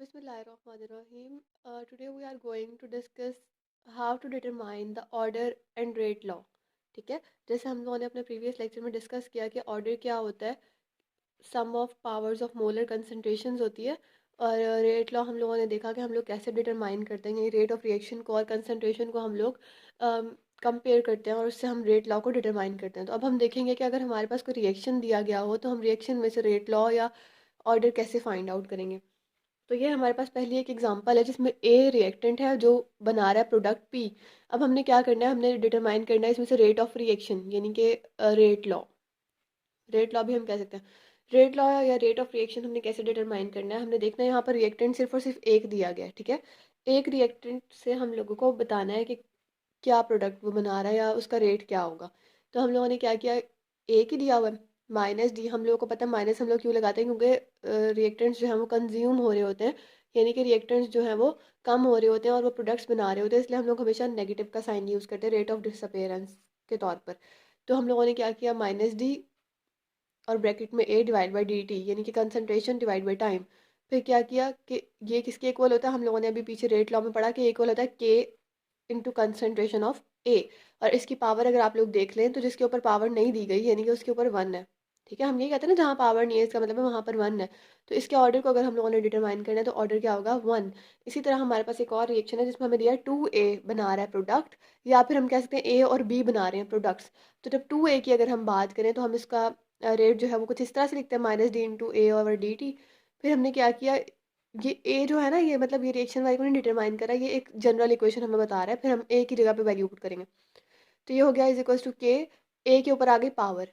Bismillahirrahmanirrahim. Today we are going to discuss how to determine the order and rate law. ठीक है, जैसे हम लोगों ने अपने प्रीवियस लेक्चर में डिस्कस किया कि ऑर्डर क्या होता है, sum of powers of molar concentrations होती है, और रेट लॉ हम लोगों ने देखा कि हम लोग कैसे डिटरमाइन करते हैं रेट ऑफ रिएक्शन को और कंसंट्रेशन को हम लोग कंपेयर करते हैं और उससे हम रेट लॉ को डिटरमाइन करते हैं। तो अब हम देखेंगे कि अगर हमारे पास कोई रिएक्शन दिया गया हो तो हम रिएक्शन में से रेट लॉ या ऑर्डर कैसे फाइंड आउट करेंगे। तो ये हमारे पास पहली एक एग्जांपल है जिसमें ए रिएक्टेंट है जो बना रहा है प्रोडक्ट पी। अब हमने क्या करना है, हमने डिटरमाइन करना है इसमें से रेट ऑफ रिएक्शन यानी कि रेट लॉ भी हम कह सकते हैं। रेट लॉ या रेट ऑफ रिएक्शन हमने कैसे डिटरमाइन करना है, हमने देखना है यहाँ पर रिएक्टेंट सिर्फ और सिर्फ एक दिया गया है। ठीक है, एक रिएक्टेंट से हम लोगों को बताना है कि क्या प्रोडक्ट वो बना रहा है या उसका रेट क्या होगा। तो हम लोगों ने क्या किया, एक ही दिया हुआ है माइनस डी। हम लोगों को पता है माइनस हम लोग क्यों लगाते हैं, क्योंकि रिएक्टेंट्स जो हैं वो कंज्यूम हो रहे होते हैं, यानी कि रिएक्टेंट्स जो हैं वो कम हो रहे होते हैं और वो प्रोडक्ट्स बना रहे होते हैं, इसलिए हम लोग हमेशा नेगेटिव का साइन यूज़ करते हैं रेट ऑफ डिसअपेयरेंस के तौर पर। तो हम लोगों ने क्या किया, माइनस डी और ब्रैकेट में ए डिवाइड बाई डी टी यानी कि कंसनट्रेशन डिवाइड बाई टाइम। फिर क्या किया कि ये किसके इक्वल होता है, हम लोगों ने अभी पीछे रेट लॉ में पढ़ा कि इक्वल होता है के इंटू कंसनट्रेशन ऑफ ए। और इसकी पावर अगर आप लोग देख लें तो जिसके ऊपर पावर नहीं दी गई यानी कि उसके ऊपर वन है। ठीक है, हम ये कहते हैं ना जहाँ पावर नहीं है इसका मतलब है वहाँ पर वन है। तो इसके ऑर्डर को अगर हम लोगों ने डिटरमाइन करना है तो ऑर्डर क्या होगा, वन। इसी तरह हमारे पास एक और रिएक्शन है जिसमें हमें दिया है टू ए बना रहा है प्रोडक्ट, या फिर हम कह सकते हैं ए और बी बना रहे हैं प्रोडक्ट्स। तो जब टू ए की अगर हम बात करें तो हम इसका रेट जो है वो कुछ इस तरह से लिखते हैं, माइनस डी इंटू ए ओवर डी टी। फिर हमने क्या किया, ये ए जो है ना ये मतलब ये रिएक्शन वाले को नहीं डिटरमाइन करा, ये एक जनरल इक्वेशन हमें बता रहा है, फिर हम ए की जगह पे वैल्यू पुट करेंगे। तो ये हो गया इज इक्वल्स टू के, ए के ऊपर आ गई पावर,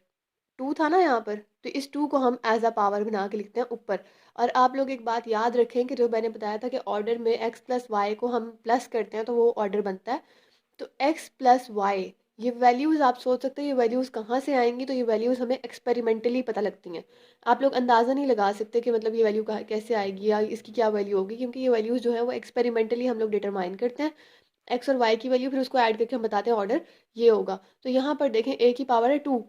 टू था ना यहाँ पर, तो इस टू को हम एज अ पावर बना के लिखते हैं ऊपर। और आप लोग एक बात याद रखें कि जो मैंने बताया था कि ऑर्डर में एक्स प्लस वाई को हम प्लस करते हैं तो वो ऑर्डर बनता है। तो x प्लस वाई, ये वैल्यूज़ आप सोच सकते हैं ये वैल्यूज़ कहाँ से आएंगी, तो ये वैल्यूज़ हमें एक्सपेरिमेंटली पता लगती हैं। आप लोग अंदाज़ा नहीं लगा सकते कि मतलब ये वैल्यू कहाँ कैसे आएगी या इसकी क्या वैल्यू होगी, क्योंकि ये वैल्यूज़ जो है वो एक्सपेरिमेंटली हम लोग डिटरमाइन करते हैं एक्स और वाई की वैल्यू, फिर उसको ऐड करके हम बताते हैं ऑर्डर ये होगा। तो यहाँ पर देखें ए की पावर है टू,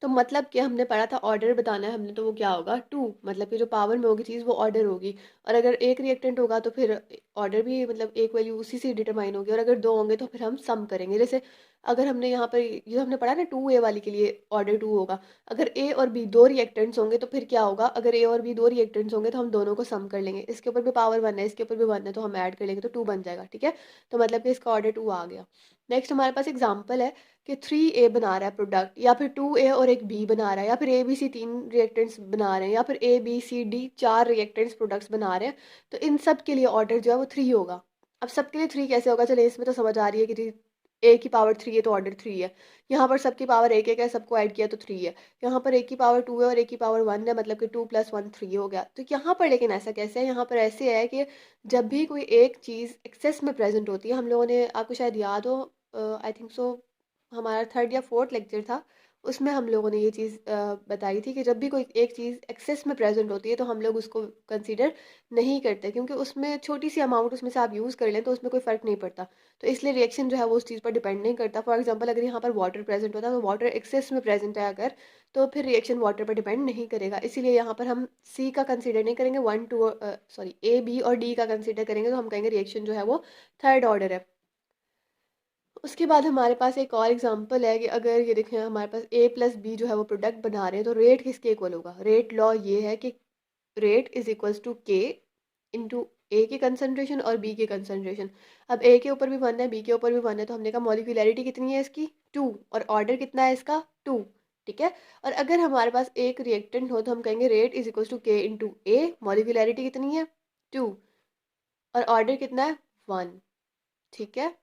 तो मतलब कि हमने पढ़ा था ऑर्डर बताना है हमने, तो वो क्या होगा टू, मतलब कि जो पावर में होगी चीज़ वो ऑर्डर होगी। और अगर एक रिएक्टेंट होगा तो फिर ऑर्डर भी मतलब एक वैल्यू उसी से डिटरमाइन होगी, और अगर दो होंगे तो फिर हम सम करेंगे। जैसे अगर हमने यहाँ पर जो हमने पढ़ा ना टू ए वाली के लिए ऑर्डर टू होगा, अगर ए और बी दो रिएक्टेंट्स होंगे तो फिर क्या होगा, अगर ए और बी दो रिएक्टेंट्स होंगे तो हम दोनों को सम कर लेंगे, इसके ऊपर भी पावर वन है इसके ऊपर भी वन है तो हम ऐड कर लेंगे तो टू बन जाएगा। ठीक है, तो मतलब कि इसका ऑर्डर टू आ गया। नेक्स्ट हमारे पास एग्जाम्पल है कि थ्री ए बना रहा है प्रोडक्ट, या फिर टू ए और एक बी बना रहा है, या फिर ए बी सी तीन रिएक्टेंट्स बना रहे हैं, या फिर ए बी सी डी चार रिएक्टेंट्स प्रोडक्ट्स बना रहे हैं। तो इन सब के लिए ऑर्डर जो है वो थ्री होगा। अब सबके लिए थ्री कैसे होगा, चलिए इसमें तो समझ आ रही है कि ए की पावर थ्री है तो ऑर्डर थ्री है। यहाँ पर सबकी पावर एक एक है, सबको ऐड किया तो थ्री है। यहाँ पर एक की पावर टू है और एक की पावर वन है, मतलब कि टू प्लस वन थ्री हो गया। तो यहाँ पर लेकिन ऐसा कैसे है, यहाँ पर ऐसे है कि जब भी कोई एक चीज़ एक्सेस में प्रेजेंट होती है, हम लोगों ने आपको शायद याद हो, आई थिंक सो हमारा थर्ड या फोर्थ लेक्चर था, उसमें हम लोगों ने ये चीज़ बताई थी कि जब भी कोई एक चीज़ एक्सेस में प्रेजेंट होती है तो हम लोग उसको कंसीडर नहीं करते, क्योंकि उसमें छोटी सी अमाउंट उसमें से आप यूज़ कर लें तो उसमें कोई फ़र्क नहीं पड़ता। तो इसलिए रिएक्शन जो है वो उस चीज़ पर डिपेंड नहीं करता। फॉर एग्जांपल अगर यहाँ पर वाटर प्रेजेंट होता है तो वाटर एक्सेस में प्रेजेंट है अगर, तो फिर रिएक्शन वाटर पर डिपेंड नहीं करेगा। इसीलिए यहाँ पर हम सी का कंसीडर नहीं करेंगे, one two sorry A B और डी का कंसीडर करेंगे, तो हम कहेंगे रिएक्शन जो है वो थर्ड ऑर्डर है। उसके बाद हमारे पास एक और एग्जांपल है कि अगर ये देखें हमारे पास ए प्लस बी जो है वो प्रोडक्ट बना रहे हैं, तो रेट किसके इक्वल होगा, रेट लॉ ये है कि rate is equals to k into ए की कंसनट्रेशन और बी की कंसनट्रेशन। अब ए के ऊपर भी वन है बी के ऊपर भी वन है, तो हमने कहा मॉलिक्यूलैरिटी कितनी है इसकी टू, और ऑर्डर कितना है इसका टू। ठीक है, और अगर हमारे पास एक रिएक्टेंट हो तो हम कहेंगे rate is equals to k into ए, मॉलिक्यूलैरिटी कितनी है टू, और ऑर्डर कितना है वन। ठीक है,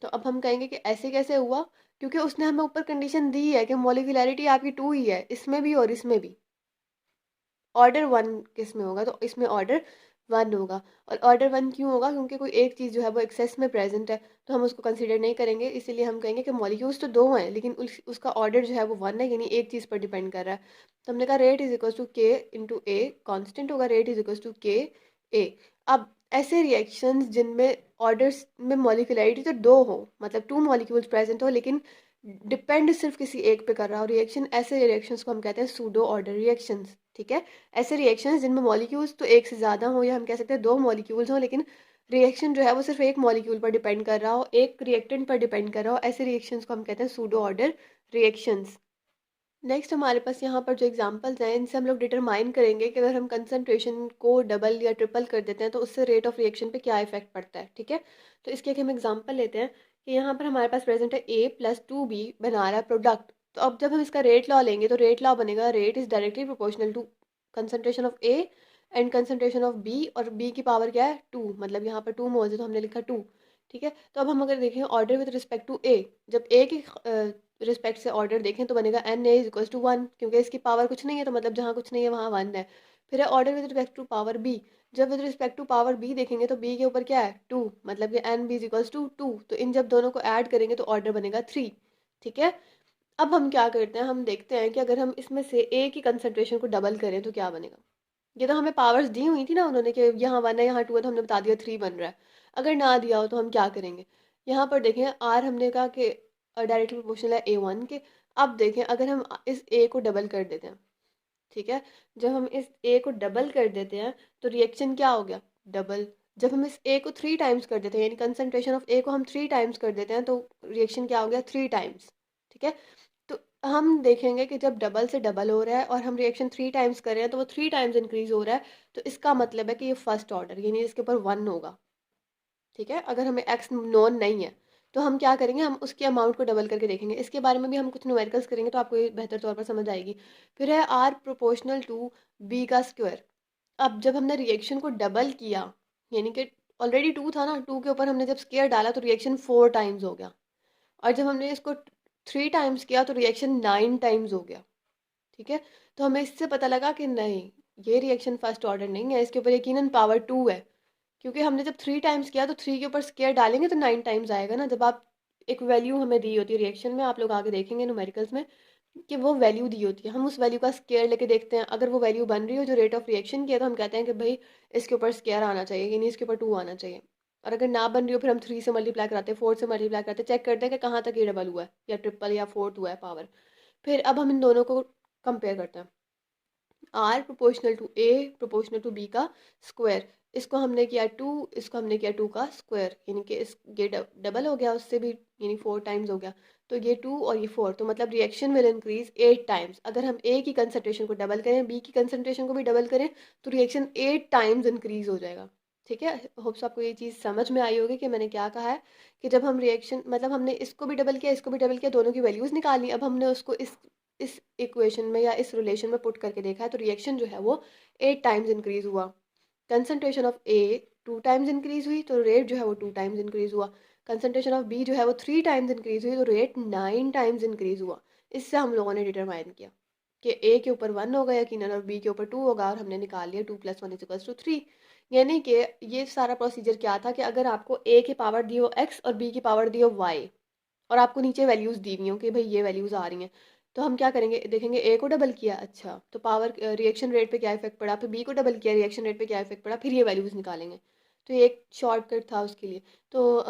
तो अब हम कहेंगे कि ऐसे कैसे हुआ, क्योंकि उसने हमें ऊपर कंडीशन दी है कि मॉलिक्यूलैरिटी आपकी टू ही है इसमें भी और इसमें भी, ऑर्डर वन किस में होगा, तो इसमें ऑर्डर वन होगा। और ऑर्डर वन क्यों होगा, क्योंकि कोई एक चीज़ जो है वो एक्सेस में प्रेजेंट है तो हम उसको कंसीडर नहीं करेंगे, इसीलिए हम कहेंगे कि मॉलिक्यूल्स तो दो हैं लेकिन उसका ऑर्डर जो है वो वन है, यानी एक चीज़ पर डिपेंड कर रहा है। तो हमने कहा rate is equal to k into A, constant होगा, रेट इज इक्वल टू के ए। अब ऐसे रिएक्शंस जिनमें ऑर्डर्स में मॉलिक्यूलैरिटी तो दो हो, मतलब टू मॉलिक्यूल्स प्रेजेंट हो, लेकिन डिपेंड सिर्फ किसी एक पे कर रहा हो रिएक्शन, ऐसे रिएक्शंस को हम कहते हैं सूडो ऑर्डर रिएक्शंस। ठीक है। ऐसे रिएक्शंस जिनमें मॉलिक्यूल्स तो एक से ज़्यादा हो, या हम कह सकते हैं दो मॉलिक्यूल्स हो, लेकिन रिएक्शन जो है वो सिर्फ एक मॉलिक्यूल पर डिपेंड कर रहा हो, एक रिएक्टेंट पर डिपेंड कर रहा हो, ऐसे रिएक्शंस को हम कहते हैं सूडो ऑर्डर रिएक्शंस। नेक्स्ट हमारे पास यहाँ पर जो एग्जांपल्स हैं, इनसे हम लोग डिटरमाइन करेंगे कि अगर हम कंसंट्रेशन को डबल या ट्रिपल कर देते हैं तो उससे रेट ऑफ रिएक्शन पे क्या इफेक्ट पड़ता है, ठीक है। तो इसके एक हम एग्जांपल लेते हैं कि यहाँ पर हमारे पास प्रेजेंट है A+2B बना रहा है प्रोडक्ट। तो अब जब हम इसका रेट लॉ लेंगे तो रेट लॉ बनेगा rate is directly proportional to concentration of A and concentration of B, और B की पावर क्या है 2, मतलब यहाँ पर 2 मोल्स है तो हमने लिखा 2, ठीक है। तो अब हम अगर देखें order with respect to A, जब A की रिस्पेक्ट से ऑर्डर देखें तो बनेगा n A is equals to 1, क्योंकि इसकी पावर कुछ नहीं है तो मतलब जहाँ कुछ नहीं है वहाँ 1 है। फिर है order with respect to power B, जब with respect to power B देखेंगे तो बी के ऊपर क्या है 2, मतलब कि n B is equals to 2, तो इन जब दोनों को ऐड करेंगे तो ऑर्डर बनेगा 3, ठीक है। अब हम क्या करते हैं, हम देखते हैं कि अगर हम इसमें से ए की कंसंट्रेशन को डबल करें तो क्या बनेगा। ये तो हमें पावर्स दी हुई थी ना उन्होंने कि यहाँ 1 है यहाँ 2 है, तो हमने बता दिया 3 बन रहा है। अगर ना दिया हो तो हम क्या करेंगे, यहाँ पर देखें आर हमने कहा कि डायरेक्टली प्रोपोर्शनल है A1 के। अब देखें अगर हम इस ए को डबल कर देते हैं, ठीक है, जब हम इस ए को डबल कर देते हैं तो रिएक्शन क्या हो गया, डबल। जब हम इस ए को 3 टाइम्स कर देते हैं, यानी कंसंट्रेशन ऑफ ए को हम 3 टाइम्स कर देते हैं, तो रिएक्शन क्या हो गया 3 टाइम्स, ठीक है। तो हम देखेंगे कि जब डबल से डबल हो रहा है और हम रिएक्शन 3 टाइम्स कर रहे हैं तो वो 3 टाइम्स इंक्रीज हो रहा है, तो इसका मतलब है कि ये फर्स्ट ऑर्डर, यानी इसके ऊपर 1 होगा, ठीक है। अगर हमें एक्स नोन नहीं है तो हम क्या करेंगे, हम उसके अमाउंट को डबल करके देखेंगे। इसके बारे में भी हम कुछ न्यूमेरिकल्स करेंगे तो आपको ये बेहतर तौर पर समझ आएगी। फिर है आर प्रोपोर्शनल टू बी का स्क्वायर। अब जब हमने रिएक्शन को डबल किया, यानी कि ऑलरेडी 2 था ना, 2 के ऊपर हमने जब स्क्वायर डाला तो रिएक्शन 4 टाइम्स हो गया, और जब हमने इसको 3 टाइम्स किया तो रिएक्शन 9 टाइम्स हो गया, ठीक है। तो हमें इससे पता लगा कि नहीं, ये रिएक्शन फर्स्ट ऑर्डर नहीं है, इसके ऊपर यकीनन पावर 2 है, क्योंकि हमने जब 3 टाइम्स किया तो 3 के ऊपर स्क्वायर डालेंगे तो 9 टाइम्स आएगा ना। जब आप एक वैल्यू हमें दी होती है रिएक्शन में, आप लोग आगे देखेंगे न्यूमेरिकल्स में कि वो वैल्यू दी होती है, हम उस वैल्यू का स्क्वायर लेके देखते हैं। अगर वो वैल्यू बन रही हो जो रेट ऑफ रिएक्शन की है तो हम कहते हैं कि भाई इसके ऊपर स्क्वायर आना चाहिए, यानी इसके ऊपर 2 आना चाहिए। और अगर ना बन रही हो फिर हम 3 से मल्टीप्लाई कराते हैं, 4 से मल्टीप्लाई करते हैं, चेक करते हैं कि कहाँ तक ये डबल हुआ है या ट्रिपल या फोर्थ हुआ है पावर। फिर अब हम इन दोनों को कंपेयर करते हैं, R proportional to A proportional to B का स्क्वायर। इसको हमने किया 2, इसको हमने किया 2 का स्क्वायर, यानी कि इस ये डबल हो गया उससे भी, यानी 4 टाइम्स हो गया। तो ये 2 और ये 4, तो मतलब रिएक्शन विल इंक्रीज 8 टाइम्स। अगर हम ए की कंसंट्रेशन को डबल करें, बी की कंसंट्रेशन को भी डबल करें, तो रिएक्शन 8 टाइम्स इंक्रीज हो जाएगा, ठीक है। होप्स आपको ये चीज़ समझ में आई होगी कि मैंने क्या कहा है, कि जब हम रिएक्शन मतलब हमने इसको भी डबल किया इसको भी डबल किया, दोनों की वैल्यूज़ निकाली, अब हमने उसको इस इक्वेशन में या इस रिलेशन में पुट करके देखा है, तो रिएक्शन जो है वो 8 टाइम्स इंक्रीज हुआ। Concentration of A 2 times increase हुई तो रेट जो है वो 2 टाइम्स इंक्रीज हुआ। कंसंट्रेशन ऑफ बी जो है वो 3 टाइम्स इंक्रीज हुई तो रेट 9 टाइम्स इंक्रीज हुआ। इससे हम लोगों ने डिटरमाइन किया कि ए के ऊपर 1 होगा यकीनन और बी के ऊपर 2 होगा, और हमने निकाल लिया 2 + 1 = 3। यानी कि ये सारा प्रोसीजर क्या था कि अगर आपको ए की पावर दी हो x और बी की पावर दी हो y, और आपको नीचे वैल्यूज़ दी हुई हो कि भाई ये वैल्यूज़ आ रही हैं, तो हम क्या करेंगे, देखेंगे ए को डबल किया, अच्छा तो पावर रिएक्शन रेट पे क्या इफेक्ट पड़ा, फिर बी को डबल किया रिएक्शन रेट पे क्या इफेक्ट पड़ा, फिर ये वैल्यूज़ निकालेंगे। तो ये एक शॉर्टकट था उसके लिए। तो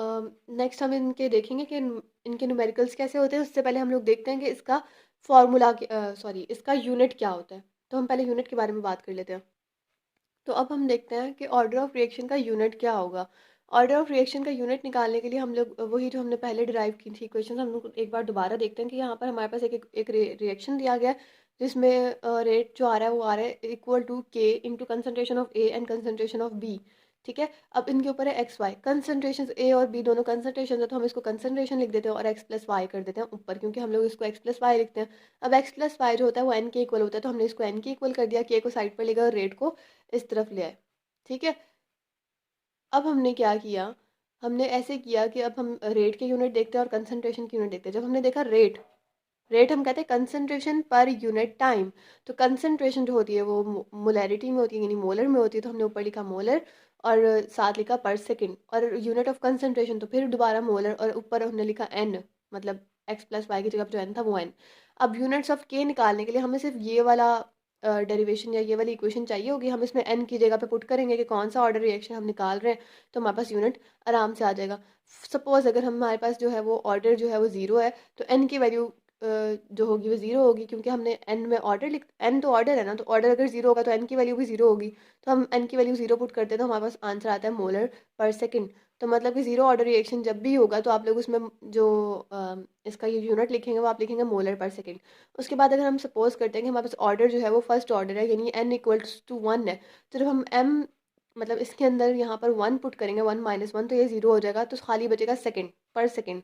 नेक्स्ट हम इनके देखेंगे कि इनके न्यूमेरिकल्स कैसे होते हैं। उससे पहले हम लोग देखते हैं कि इसका फॉर्मूला, सॉरी इसका यूनिट क्या होता है। तो हम पहले यूनिट के बारे में बात कर लेते हैं। तो अब हम देखते हैं कि ऑर्डर ऑफ रिएक्शन का यूनिट क्या होगा। ऑर्डर ऑफ रिएक्शन का यूनिट निकालने के लिए हम लोग वही जो हमने पहले डिराइव की थी इक्वेशन, हम लोग एक बार दोबारा देखते हैं कि यहाँ पर हमारे पास एक रिएक्शन दिया गया है, जिसमें रेट जो आ रहा है वो आ रहा है equal to k into concentration of A and concentration of B, ठीक है। अब इनके ऊपर है एक्स वाई, कंसनट्रेशन ए और बी दोनों कंसनट्रेशन है तो हम इसको कंसनट्रेशन लिख देते हैं और एक्स प्लस वाई कर देते हैं ऊपर, क्योंकि हम लोग इसको एक्स प्लस वाई लिखते हैं। अब एक्स प्लस वाई जो होता है वो एन के इक्वल होता है, तो हमने इसको एन के इक्वल कर दिया, के को साइड पर लेकर और रेट को इस तरफ ले आए, ठीक है। अब हमने क्या किया, हमने ऐसे किया कि अब हम रेट के यूनिट देखते हैं और कंसंट्रेशन की यूनिट देखते हैं। जब हमने देखा रेट, रेट हम कहते हैं कंसंट्रेशन पर यूनिट टाइम। तो कंसंट्रेशन जो होती है वो मोलैरिटी में होती है, यानी मोलर में होती है, तो हमने ऊपर लिखा मोलर और साथ लिखा पर सेकंड, और यूनिट ऑफ कंसंट्रेशन तो फिर दोबारा मोलर और ऊपर हमने लिखा एन, मतलब एक्स प्लस वाई की जगह जो एन था वो एन। अब यूनिट्स ऑफ के निकालने के लिए हमें सिर्फ ये वाला डेरिवेशन या ये वाली इक्वेशन चाहिए होगी। हम इसमें एन की जगह पे पुट करेंगे कि कौन सा ऑर्डर रिएक्शन हम निकाल रहे हैं, तो हमारे पास यूनिट आराम से आ जाएगा। सपोज अगर हमारे पास जो है वो ऑर्डर जो है वो 0 है, तो एन की वैल्यू जो होगी वो ज़ीरो होगी, क्योंकि हमने एन में ऑर्डर एन तो ऑर्डर है ना, तो ऑर्डर अगर ज़ीरो होगा तो एन की वैल्यू भी ज़ीरो होगी। तो हम एन की वैल्यू ज़ीरो पुट करते हैं तो हमारे पास आंसर आता है मोलर पर सेकेंड। तो मतलब कि ज़ीरो ऑर्डर रिएक्शन जब भी होगा तो आप लोग उसमें जो इसका ये यूनिट लिखेंगे वो आप लिखेंगे मोलर पर सेकेंड। उसके बाद अगर हम सपोज करते हैं कि हमारे पास ऑर्डर जो है वो फर्स्ट ऑर्डर है, यानी एन इक्वल्स टू वन है, तो जब हम एम मतलब इसके अंदर यहाँ पर वन पुट करेंगे, वन माइनस वन, तो ये ज़ीरो हो जाएगा, तो खाली बचेगा सेकेंड, पर सेकेंड।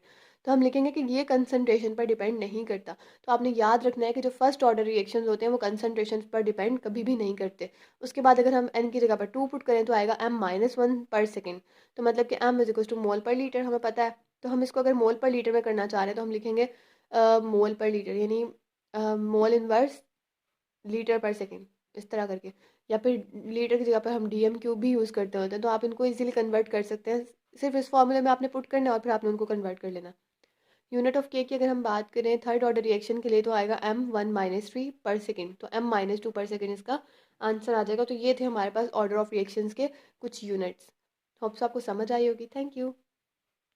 तो हम लिखेंगे कि ये कंसनट्रेशन पर डिपेंड नहीं करता। तो आपने याद रखना है कि जो फर्स्ट ऑर्डर रिएक्शंस होते हैं वो कंसनट्रेशन पर डिपेंड कभी भी नहीं करते। उसके बाद अगर हम एन की जगह पर टू पुट करें तो आएगा एम माइनस वन पर सेकेंड। तो मतलब कि एम इज इक्वल टू मोल पर लीटर हमें पता है। तो हम इसको अगर मोल पर लीटर में करना चाह रहे हैं तो हम लिखेंगे मोल पर लीटर, यानी मोल इनवर्स लीटर पर सेकेंड, इस तरह करके। या फिर लीटर की जगह पर हम डीएम क्यूब भी यूज़ करते होते हैं, तो आप इनको इजीली कन्वर्ट कर सकते हैं। सिर्फ इस फॉर्मूले में आपने पुट करना है और फिर आपने उनको कन्वर्ट कर लेना। यूनिट ऑफ के की अगर हम बात करें थर्ड ऑर्डर रिएक्शन के लिए तो आएगा एम वन माइनस थ्री पर सेकेंड, तो एम माइनस टू पर सेकेंड इसका आंसर आ जाएगा। तो ये थे हमारे पास ऑर्डर ऑफ रिएक्शंस के कुछ यूनिट्स। होप्स आपको समझ आई होगी। Thank you.